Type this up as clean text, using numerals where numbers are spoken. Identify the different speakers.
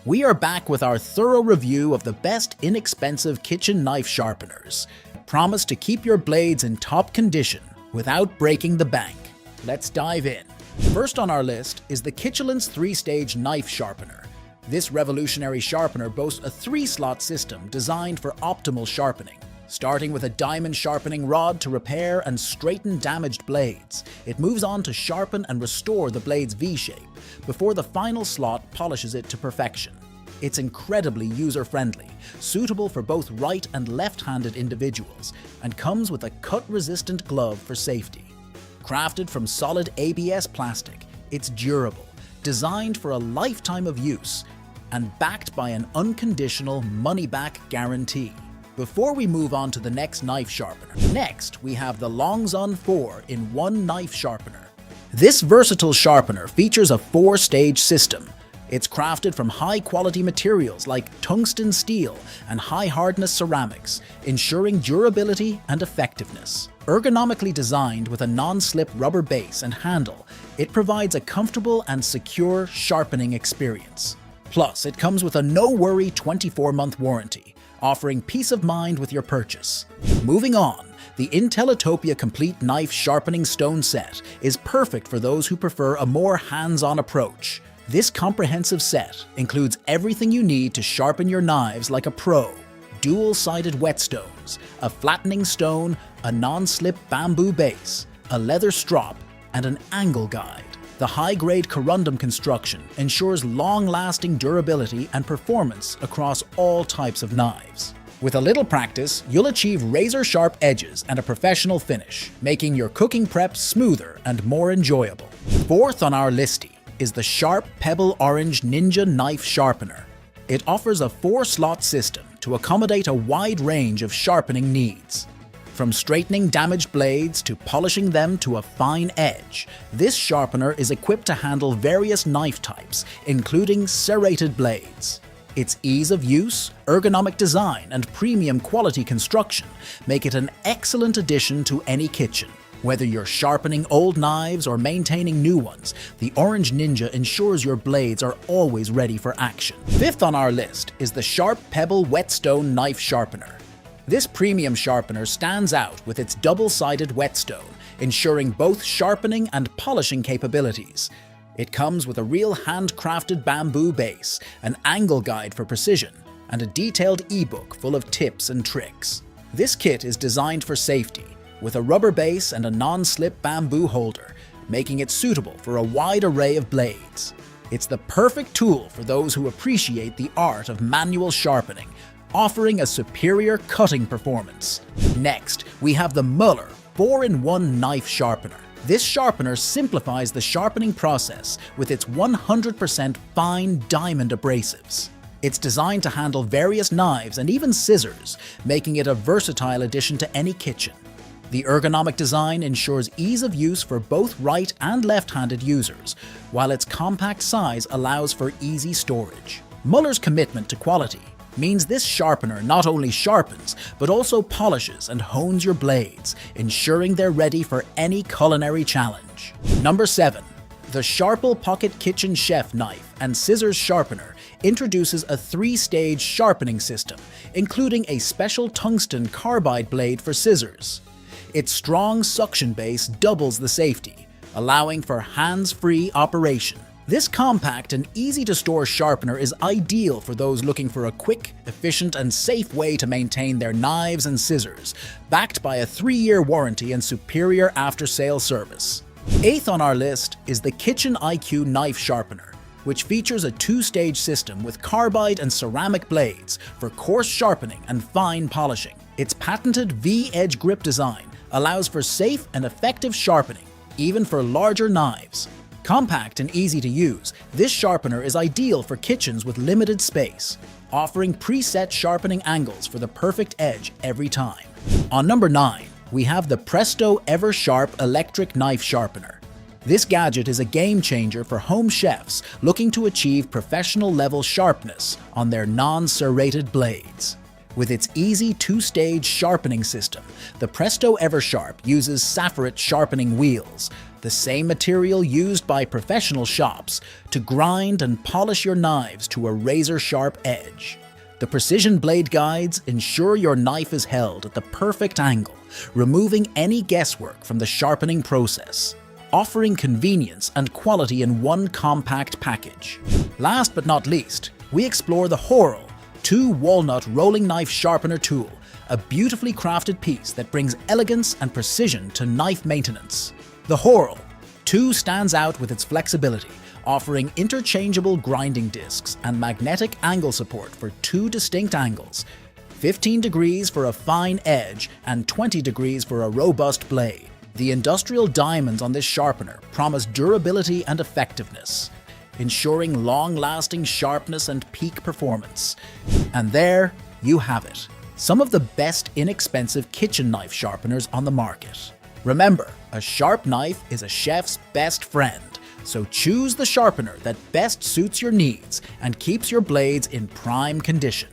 Speaker 1: We are back with our thorough review of the best inexpensive kitchen knife sharpeners. Promise to keep your blades in top condition without breaking the bank. Let's dive in. First on our list is the KITCHELLENCE 3-stage knife sharpener. This revolutionary sharpener boasts a 3-slot system designed for optimal sharpening. Starting with a diamond sharpening rod to repair and straighten damaged blades, it moves on to sharpen and restore the blade's V-shape before the final slot polishes it to perfection. It's incredibly user-friendly, suitable for both right and left-handed individuals, and comes with a cut-resistant glove for safety. Crafted from solid ABS plastic, it's durable, designed for a lifetime of use, and backed by an unconditional money-back guarantee. Before we move on to the next knife sharpener, next we have the LONGZON 4-in-1 knife sharpener. This versatile sharpener features a 4-stage system. It's crafted from high-quality materials like tungsten steel and high-hardness ceramics, ensuring durability and effectiveness. Ergonomically designed with a non-slip rubber base and handle, it provides a comfortable and secure sharpening experience. Plus, it comes with a no-worry 24-month warranty, offering peace of mind with your purchase. Moving on, the Intelitopia Complete Knife Sharpening Stone Set is perfect for those who prefer a more hands-on approach. This comprehensive set includes everything you need to sharpen your knives like a pro. Dual-sided whetstones, a flattening stone, a non-slip bamboo base, a leather strop, and an angle guide. The high-grade corundum construction ensures long-lasting durability and performance across all types of knives. With a little practice, you'll achieve razor-sharp edges and a professional finish, making your cooking prep smoother and more enjoyable. Fourth on our listy is the Sharp Pebble Orange Ninja Knife Sharpener. It offers a 4-slot system to accommodate a wide range of sharpening needs. From straightening damaged blades to polishing them to a fine edge, this sharpener is equipped to handle various knife types, including serrated blades. Its ease of use, ergonomic design, and premium quality construction make it an excellent addition to any kitchen. Whether you're sharpening old knives or maintaining new ones, the Orange Ninja ensures your blades are always ready for action. Fifth on our list is the Sharp Pebble Whetstone Knife Sharpener. This premium sharpener stands out with its double-sided whetstone, ensuring both sharpening and polishing capabilities. It comes with a real handcrafted bamboo base, an angle guide for precision, and a detailed ebook full of tips and tricks. This kit is designed for safety, with a rubber base and a non-slip bamboo holder, making it suitable for a wide array of blades. It's the perfect tool for those who appreciate the art of manual sharpening, offering a superior cutting performance. Next, we have the Muller 4-in-1 Knife Sharpener. This sharpener simplifies the sharpening process with its 100% fine diamond abrasives. It's designed to handle various knives and even scissors, making it a versatile addition to any kitchen. The ergonomic design ensures ease of use for both right and left-handed users, while its compact size allows for easy storage. Muller's commitment to quality means this sharpener not only sharpens, but also polishes and hones your blades, ensuring they're ready for any culinary challenge. Number 7. The SHARPAL Pocket Kitchen Chef Knife and Scissors Sharpener introduces a 3-stage sharpening system, including a special tungsten carbide blade for scissors. Its strong suction base doubles the safety, allowing for hands-free operation. This compact and easy-to-store sharpener is ideal for those looking for a quick, efficient, and safe way to maintain their knives and scissors, backed by a 3-year warranty and superior after-sale service. Eighth on our list is the Kitchen IQ Knife Sharpener, which features a 2-stage system with carbide and ceramic blades for coarse sharpening and fine polishing. Its patented V-edge grip design allows for safe and effective sharpening, even for larger knives. Compact and easy to use, this sharpener is ideal for kitchens with limited space, offering preset sharpening angles for the perfect edge every time. On number 9, we have the Presto Ever Sharp Electric Knife Sharpener. This gadget is a game changer for home chefs looking to achieve professional level sharpness on their non-serrated blades. With its easy two-stage sharpening system, the Presto EverSharp uses Sapphire sharpening wheels, the same material used by professional shops, to grind and polish your knives to a razor-sharp edge. The precision blade guides ensure your knife is held at the perfect angle, removing any guesswork from the sharpening process, offering convenience and quality in one compact package. Last but not least, we explore the HORL 2-walnut rolling knife sharpener tool, a beautifully crafted piece that brings elegance and precision to knife maintenance. The HORL 2 stands out with its flexibility, offering interchangeable grinding discs and magnetic angle support for 2 distinct angles, 15 degrees for a fine edge and 20 degrees for a robust blade. The industrial diamonds on this sharpener promise durability and effectiveness, ensuring long-lasting sharpness and peak performance. And there you have it, some of the best inexpensive kitchen knife sharpeners on the market. Remember, a sharp knife is a chef's best friend, so choose the sharpener that best suits your needs and keeps your blades in prime condition.